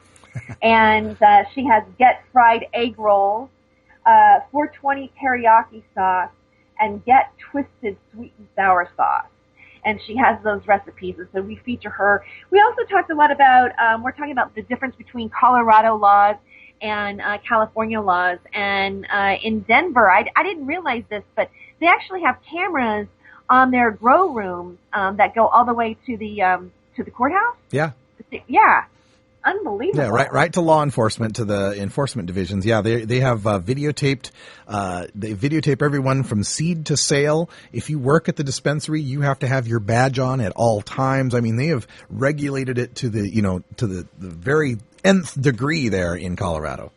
and she has Get Fried Egg Rolls, 420 teriyaki sauce, and Get Twisted Sweet and Sour sauce. And she has those recipes, and so we feature her. We also talked a lot about, we're talking about the difference between Colorado laws and California laws. And in Denver, I didn't realize this, but they actually have cameras on their grow rooms that go all the way to the courthouse. Yeah. Yeah. Unbelievable. Yeah, right to law enforcement, to the enforcement divisions. Yeah, they have videotaped. They videotape everyone from seed to sale. If you work at the dispensary, you have to have your badge on at all times. I mean, they have regulated it to the very nth degree there in Colorado.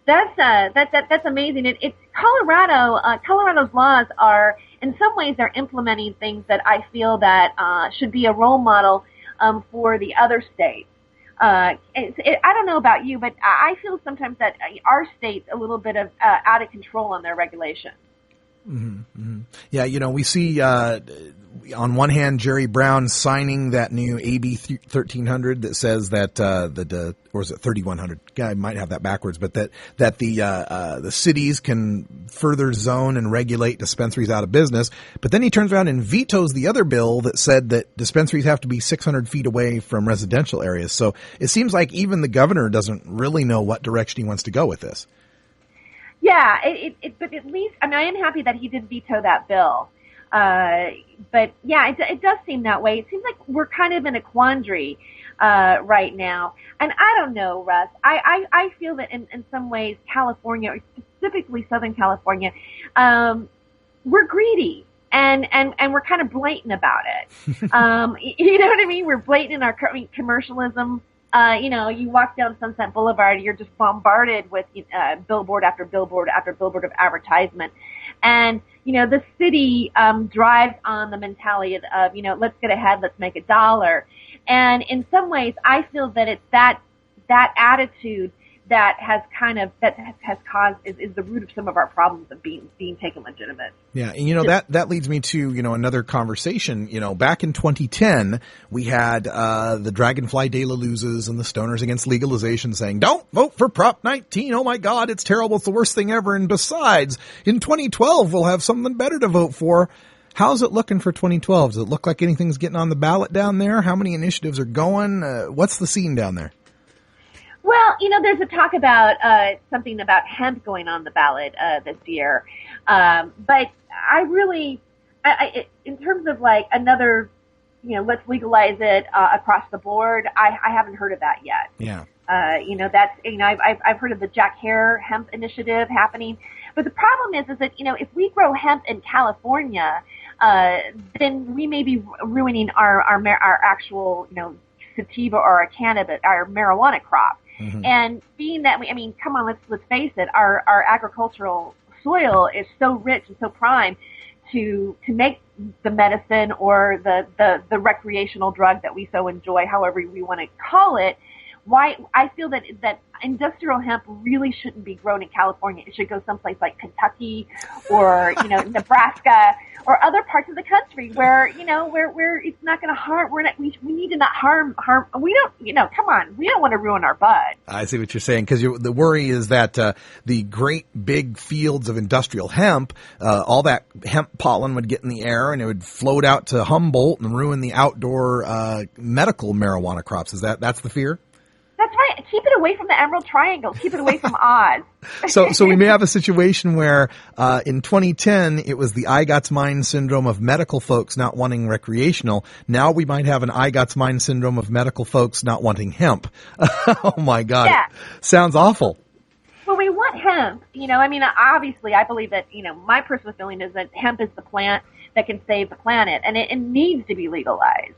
That's amazing. It's Colorado. Colorado's laws are, in some ways, they're implementing things that I feel that should be a role model for the other states. I don't know about you, but I feel sometimes that our state's a little bit of out of control on their regulation. Mm-hmm, mm-hmm. Yeah, we see on one hand Jerry Brown signing that new AB 1300 that says that or is it 3100? Yeah, I might have that backwards, but that the cities can further zone and regulate dispensaries out of business. But then he turns around and vetoes the other bill that said that dispensaries have to be 600 feet away from residential areas. So it seems like even the governor doesn't really know what direction he wants to go with this. Yeah, but at least, I am happy that he did veto that bill. But yeah, it does seem that way. It seems like we're kind of in a quandary, right now. And I don't know, Russ. I feel that in some ways, California, or specifically Southern California, we're greedy. And we're kind of blatant about it. You know what I mean? We're blatant in our commercialism. You walk down Sunset Boulevard, you're just bombarded with billboard after billboard after billboard of advertisement. And, the city drives on the mentality of, let's get ahead, let's make $1. And in some ways, I feel that it's that attitude that has caused is the root of some of our problems of being taken legitimate. Yeah, and that leads me to another conversation. Back in 2010, we had the Dragonfly De La Luzes and the Stoners Against Legalization saying, "Don't vote for Prop 19. Oh my God, it's terrible. It's the worst thing ever. And besides, in 2012, we'll have something better to vote for." How's it looking for 2012? Does it look like anything's getting on the ballot down there? How many initiatives are going? What's the scene down there? Well, there's a talk about something about hemp going on the ballot this year, but I really, in terms of like another, let's legalize it across the board. I haven't heard of that yet. Yeah. That's I've heard of the Jack Hare hemp initiative happening, but the problem is that if we grow hemp in California, then we may be ruining our actual sativa or our marijuana crop. Mm-hmm. And being that come on, let's face it, our agricultural soil is so rich and so prime to make the medicine or the recreational drug that we so enjoy, however we want to call it. Why I feel that industrial hemp really shouldn't be grown in California. It should go someplace like Kentucky or Nebraska or other parts of the country where, where it's not going to harm, we need to not harm, we don't, come on, we don't want to ruin our bud. I see what you're saying, because the worry is that the great big fields of industrial hemp, all that hemp pollen would get in the air and it would float out to Humboldt and ruin the outdoor medical marijuana crops. That's the fear? That's right. Keep it away from the Emerald Triangle. Keep it away from Oz. So we may have a situation where in 2010 it was the I Got's Mind syndrome of medical folks not wanting recreational. Now we might have an I Got's Mind syndrome of medical folks not wanting hemp. Oh my God. Yeah. Sounds awful. Well, we want hemp. Obviously I believe that, my personal feeling is that hemp is the plant that can save the planet, and it needs to be legalized.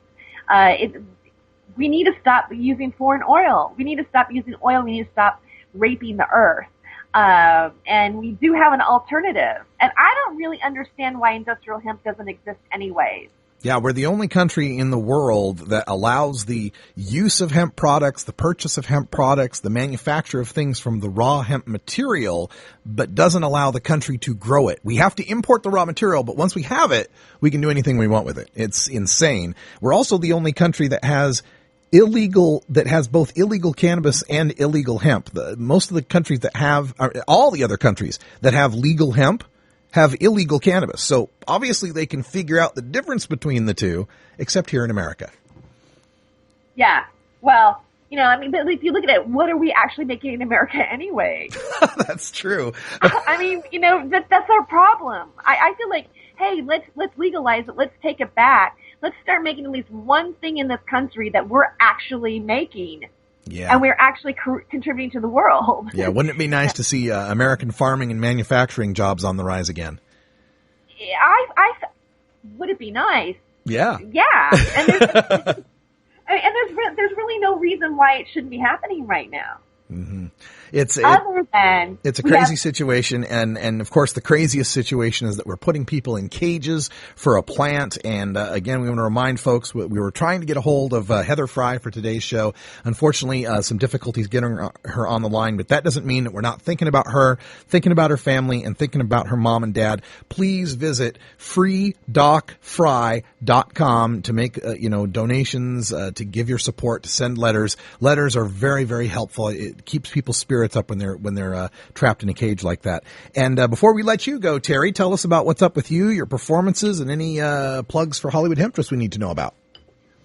We need to stop using foreign oil. We need to stop using oil. We need to stop raping the earth. And we do have an alternative. And I don't really understand why industrial hemp doesn't exist anyways. Yeah, we're the only country in the world that allows the use of hemp products, the purchase of hemp products, the manufacture of things from the raw hemp material, but doesn't allow the country to grow it. We have to import the raw material, but once we have it, we can do anything we want with it. It's insane. We're also the only country that has both illegal cannabis and illegal hemp. Most of the countries that have, all the other countries that have legal hemp have illegal cannabis. So obviously they can figure out the difference between the two, except here in America. Yeah. Well, but if you look at it, what are we actually making in America anyway? That's true. That's our problem. I feel like, hey, let's legalize it. Let's take it back. Let's start making at least one thing in this country that we're actually making. Yeah. And we're actually contributing to the world. Yeah. Wouldn't it be nice to see American farming and manufacturing jobs on the rise again? Would it be nice? Yeah. Yeah. And there's really no reason why it shouldn't be happening right now. Mm-hmm. It's a crazy situation, and of course the craziest situation is that we're putting people in cages for a plant. And again, we want to remind folks we were trying to get a hold of Heather Fry for today's show. Unfortunately, some difficulties getting her on the line, but that doesn't mean that we're not thinking about her family, and thinking about her mom and dad. Please visit freedocfry.com to make donations, to give your support, to send letters. Letters are very, very helpful. It keeps people's spirits up when they're trapped in a cage like that. And before we let you go, Terry, tell us about what's up with you, your performances, and any plugs for Hollywood Hemptress we need to know about.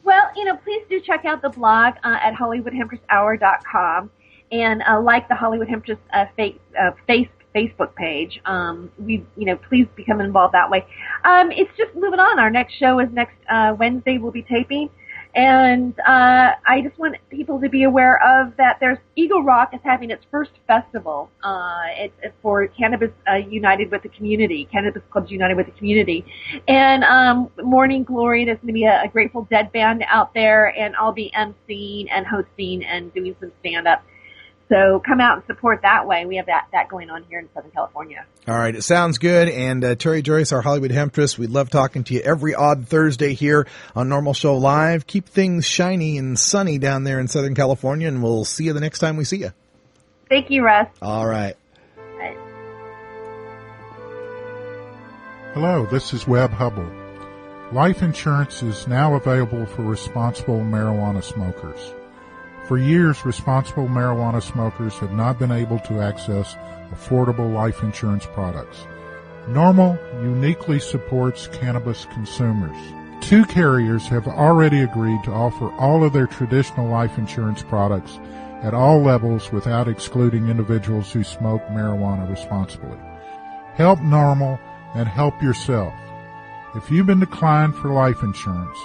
Well, please do check out the blog at HollywoodHemptressHour.com and like the Hollywood Hemptress Facebook page. Please become involved that way. It's just moving on. Our next show is next Wednesday. We'll be taping. And I just want people to be aware of that. There's Eagle Rock is having its first festival. It's for Cannabis United with the Community, Cannabis Clubs United with the Community. And Morning Glory, there's going to be a Grateful Dead band out there, and I'll be emceeing and hosting and doing some stand-up. So come out and support that way. We have that going on here in Southern California. All right. It sounds good. And Terry Joyce, our Hollywood Hemptress, we love talking to you every odd Thursday here on Norml Show Live. Keep things shiny and sunny down there in Southern California, and we'll see you the next time we see you. Thank you, Russ. All right. Hello, this is Webb Hubble. Life insurance is now available for responsible marijuana smokers. For years, responsible marijuana smokers have not been able to access affordable life insurance products. Norml uniquely supports cannabis consumers. 2 carriers have already agreed to offer all of their traditional life insurance products at all levels without excluding individuals who smoke marijuana responsibly. Help Norml and help yourself. If you've been declined for life insurance,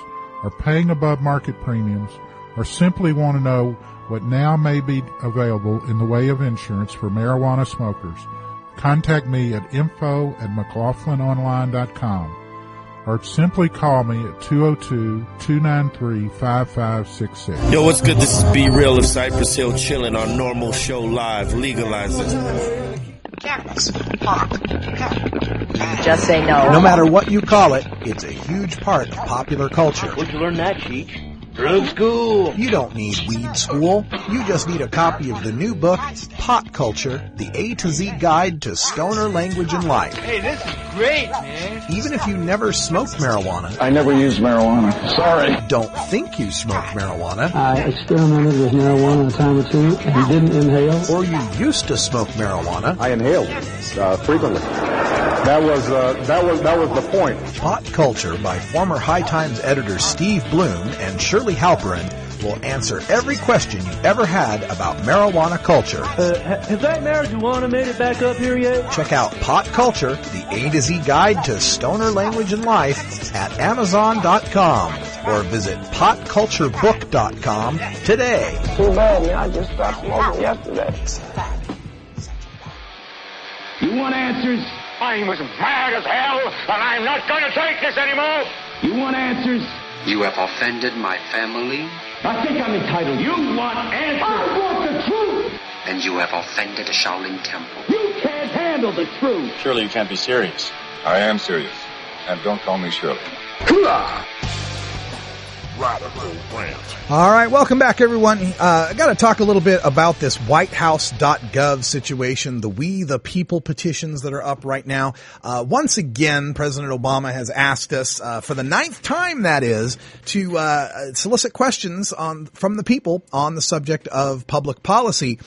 are paying above market premiums, or simply want to know what now may be available in the way of insurance for marijuana smokers, contact me at info@mclaughlinonline.com or simply call me at 202-293-5566. Yo, what's good? This is Be Real of Cypress Hill chilling on Norml Show Live. Legalize it. Just say no. No matter what you call it, it's a huge part of popular culture. Where'd you learn that, Cheech? Drug school. You don't need weed school. You just need a copy of the new book, Pot Culture, the A to Z Guide to Stoner Language and Life. Hey, this is great, man. Even if you never smoked marijuana. I never used marijuana. Sorry. Don't think you smoked marijuana. I experimented with marijuana a time or two and didn't inhale. Or you used to smoke marijuana. I inhaled frequently. That was the point. Pot Culture by former High Times editor Steve Bloom and Shirley Halperin will answer every question you ever had about marijuana culture. Has that marijuana made it back up here yet? Check out Pot Culture, the A to Z Guide to Stoner Language and Life at Amazon.com or visit potculturebook.com today. Too bad, man. I just stopped smoking yesterday. You want answers? I'm as mad as hell, and I'm not going to take this anymore. You want answers? You have offended my family. I think I'm entitled. You want answers? I want the truth. And you have offended the Shaolin Temple. You can't handle the truth. Surely you can't be serious. I am serious, and don't call me Shirley. Radical Rant. All right, welcome back, everyone. I got to talk a little bit about this WhiteHouse.gov situation, the We the People petitions that are up right now. Once again, President Obama has asked us, for the 9th time, that is, to solicit questions from the people on the subject of public policy.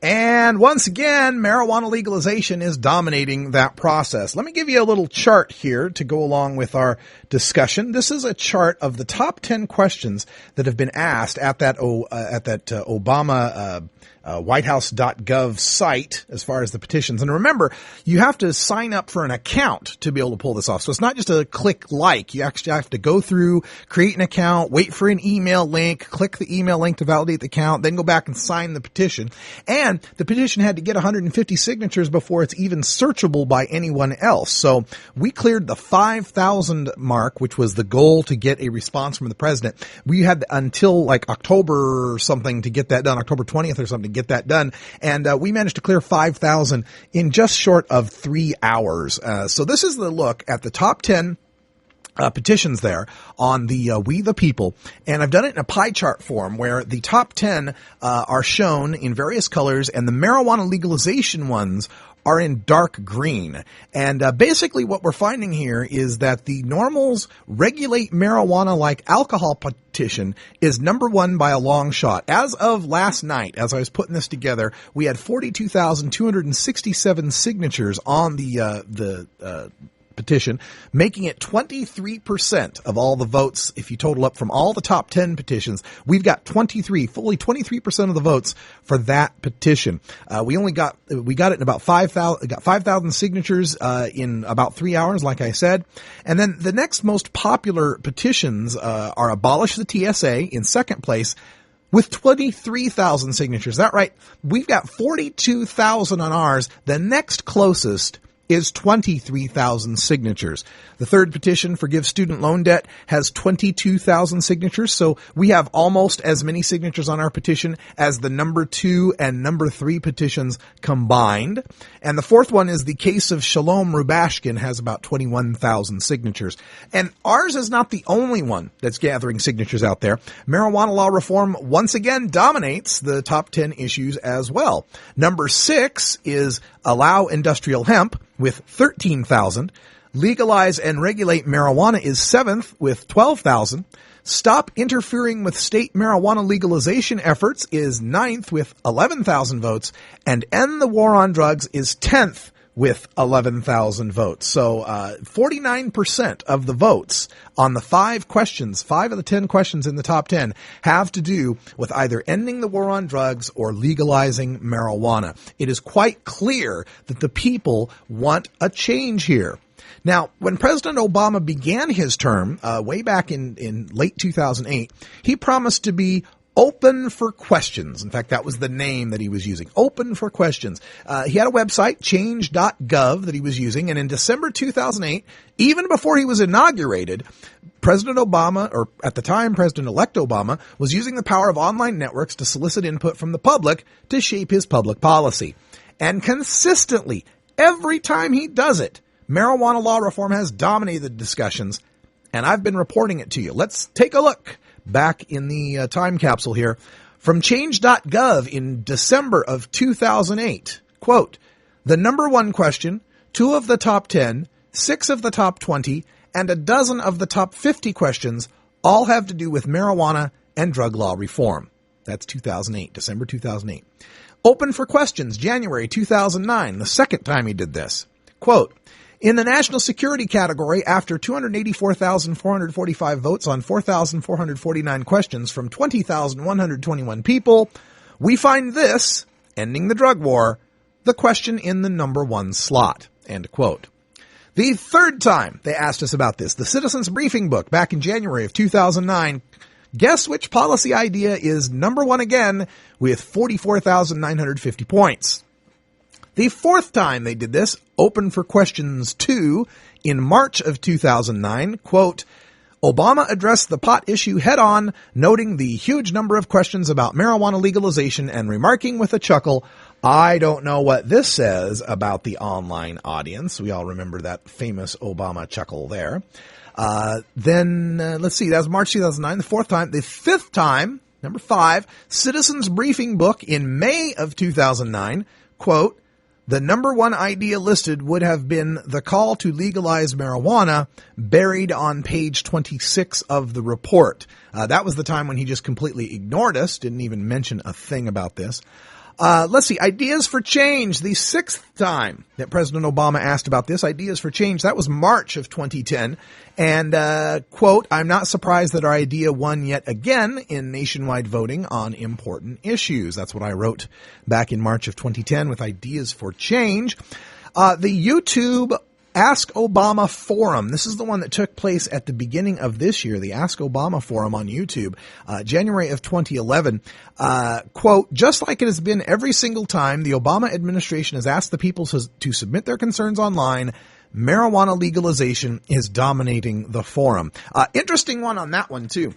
And once again, marijuana legalization is dominating that process. Let me give you a little chart here to go along with our discussion. This is a chart of the top 10 questions that have been asked at that Obama WhiteHouse.gov site as far as the petitions. And remember, you have to sign up for an account to be able to pull this off. So it's not just a click like. You actually have to go through, create an account, wait for an email link, click the email link to validate the account, then go back and sign the petition. And the petition had to get 150 signatures before it's even searchable by anyone else. So we cleared the 5,000 mark, which was the goal to get a response from the president. We had until like October or something to get that done, October 20th or something, to get that done. And we managed to clear 5,000 in just short of 3 hours. So this is the look at the top 10 petitions there on the We the People, and I've done it in a pie chart form where the top 10 are shown in various colors, and the marijuana legalization ones are in dark green. And basically what we're finding here is that the Norml's Regulate Marijuana Like Alcohol petition is number one by a long shot. As of last night, as I was putting this together, we had 42,267 signatures on the petition, making it 23% of all the votes. If you total up from all the top 10 petitions, we've got fully 23% of the votes for that petition. We got it in about 5,000 signatures in about 3 hours, like I said. And then the next most popular petitions are Abolish the TSA in second place, with 23,000 signatures. Is that right? We've got 42,000 on ours. The next closest is 23,000 signatures. The third petition, Forgive Student Loan Debt, has 22,000 signatures, so we have almost as many signatures on our petition as the number 2 and number 3 petitions combined. And the fourth one is the case of Shalom Rubashkin, has about 21,000 signatures. And ours is not the only one that's gathering signatures out there. Marijuana law reform once again dominates the top 10 issues as well. Number 6 is Allow Industrial Hemp, with 13,000. Legalize and Regulate Marijuana is 7th with 12,000. Stop Interfering with State Marijuana Legalization Efforts is 9th with 11,000 votes. And End the War on Drugs is 10th with 11,000 votes. So 49% of the votes on the 5 of the 10 questions in the top 10 have to do with either ending the war on drugs or legalizing marijuana. It is quite clear that the people want a change here. Now, when President Obama began his term, way back in late 2008, he promised to be open for questions. In fact, that was the name that he was using. Open for questions. He had a website, change.gov, that he was using. And in December 2008, even before he was inaugurated, President Obama, or at the time President-elect Obama, was using the power of online networks to solicit input from the public to shape his public policy. And consistently, every time he does it, marijuana law reform has dominated the discussions. And I've been reporting it to you. Let's take a look back in the time capsule here. From change.gov in December of 2008, quote, the number one question, 2 of the top 10, 6 of the top 20, and a dozen of the top 50 questions all have to do with marijuana and drug law reform. That's 2008, December 2008. Open for questions, January 2009, the second time he did this. Quote, in the national security category, after 284,445 votes on 4,449 questions from 20,121 people, we find this, ending the drug war, the question in the number one slot. End quote. The third time they asked us about this, the Citizens Briefing Book back in January of 2009, guess which policy idea is number one again with 44,950 points. The fourth time they did this, open for questions 2, in March of 2009, quote, Obama addressed the pot issue head on, noting the huge number of questions about marijuana legalization and remarking with a chuckle, I don't know what this says about the online audience. We all remember that famous Obama chuckle there. Let's see, that was March 2009, the fourth time. The fifth time, number 5, Citizens Briefing Book in May of 2009, quote, the number one idea listed would have been the call to legalize marijuana, buried on page 26 of the report. That was the time when he just completely ignored us, didn't even mention a thing about this. Let's see, ideas for change, the sixth time that President Obama asked about this, ideas for change, that was March of 2010. And, quote, I'm not surprised that our idea won yet again in nationwide voting on important issues. That's what I wrote back in March of 2010 with ideas for change. The YouTube Ask Obama Forum. This is the one that took place at the beginning of this year, the Ask Obama Forum on YouTube, January of 2011. Quote, just like it has been every single time the Obama administration has asked the people to submit their concerns online, marijuana legalization is dominating the forum. Interesting one on that one, too.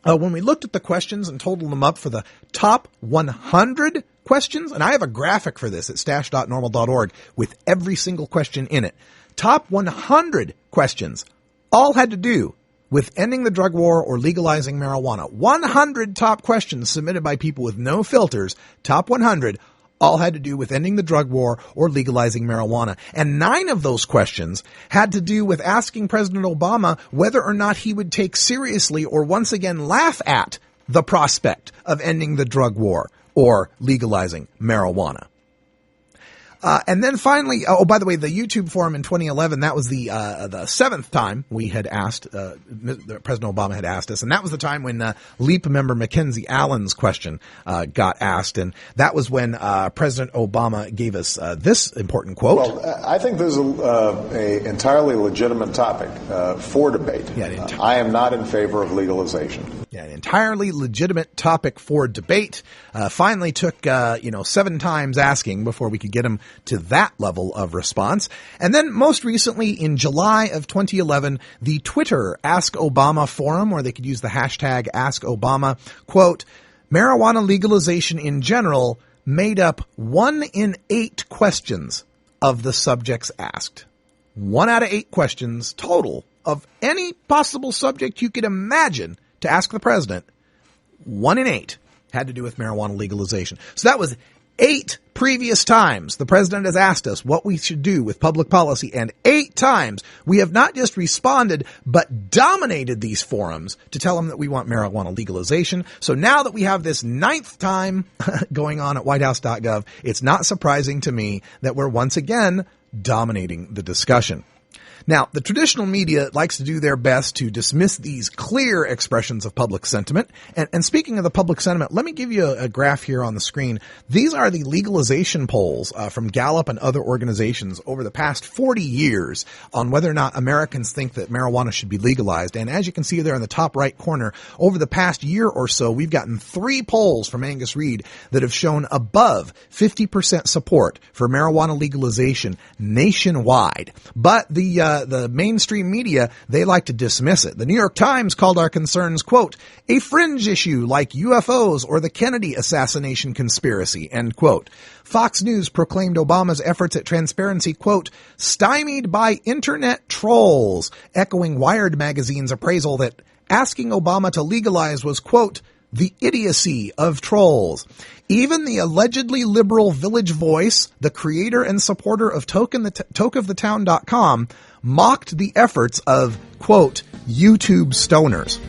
When we looked at the questions and totaled them up for the top 100 questions, and I have a graphic for this at stash.norml.org with every single question in it. Top 100 questions all had to do with ending the drug war or legalizing marijuana. 100 top questions submitted by people with no filters, top 100, all had to do with ending the drug war or legalizing marijuana. And 9 of those questions had to do with asking President Obama whether or not he would take seriously or once again laugh at the prospect of ending the drug war or legalizing marijuana. And then finally, by the way, the YouTube forum in 2011, that was the 7th time we had asked, President Obama had asked us. And that was the time when LEAP member Mackenzie Allen's question got asked. And that was when President Obama gave us this important quote. Well, I think this is an entirely legitimate topic for debate. Yeah, I am not in favor of legalization. Yeah, an entirely legitimate topic for debate. Finally took, 7 times asking before we could get him to that level of response. And then most recently in July of 2011, the Twitter Ask Obama forum, where they could use the hashtag Ask Obama, quote, marijuana legalization in general made up 1 in 8 questions of the subjects asked. 1 out of 8 questions total of any possible subject you could imagine to ask the president. 1 in 8 had to do with marijuana legalization. So that was 8 previous times the president has asked us what we should do with public policy, and 8 times we have not just responded, but dominated these forums to tell them that we want marijuana legalization. So now that we have this 9th time going on at whitehouse.gov, it's not surprising to me that we're once again dominating the discussion. Now, the traditional media likes to do their best to dismiss these clear expressions of public sentiment. And speaking of the public sentiment, let me give you a graph here on the screen. These are the legalization polls from Gallup and other organizations over the past 40 years on whether or not Americans think that marijuana should be legalized. And as you can see there in the top right corner, over the past year or so, we've gotten 3 polls from Angus Reid that have shown above 50% support for marijuana legalization nationwide. But the mainstream media, they like to dismiss it. The New York Times called our concerns, quote, a fringe issue like UFOs or the Kennedy assassination conspiracy, end quote. Fox News proclaimed Obama's efforts at transparency, quote, stymied by internet trolls, echoing Wired magazine's appraisal that asking Obama to legalize was, quote, the idiocy of trolls. Even the allegedly liberal Village Voice, the creator and supporter of tokeofthetown.com, mocked the efforts of, quote, YouTube stoners.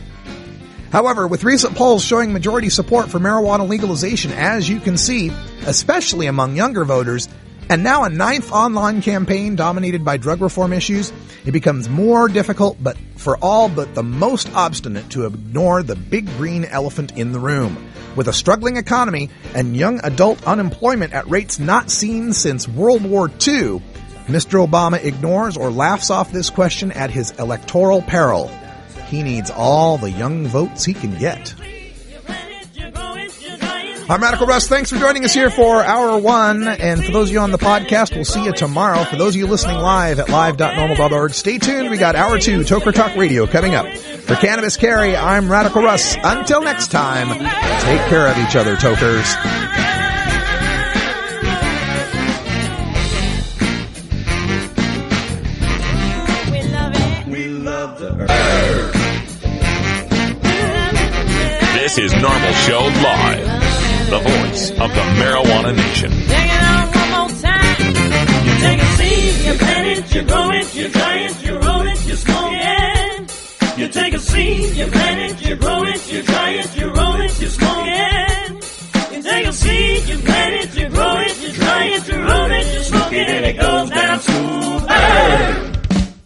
However, with recent polls showing majority support for marijuana legalization, as you can see, especially among younger voters, and now a 9th online campaign dominated by drug reform issues, it becomes more difficult but for all but the most obstinate to ignore the big green elephant in the room. With a struggling economy and young adult unemployment at rates not seen since World War II, Mr. Obama ignores or laughs off this question at his electoral peril. He needs all the young votes he can get. I'm Radical Russ. Thanks for joining us here for Hour 1. And for those of you on the podcast, we'll see you tomorrow. For those of you listening live at live.norml.org, stay tuned. We got Hour 2, Toker Talk Radio, coming up. For Cannabis Carry, I'm Radical Russ. Until next time, take care of each other, tokers. This is Norml Show Live, the voice of the marijuana nation. Take it out one more time. You take a seed, you plant it, you grow it, you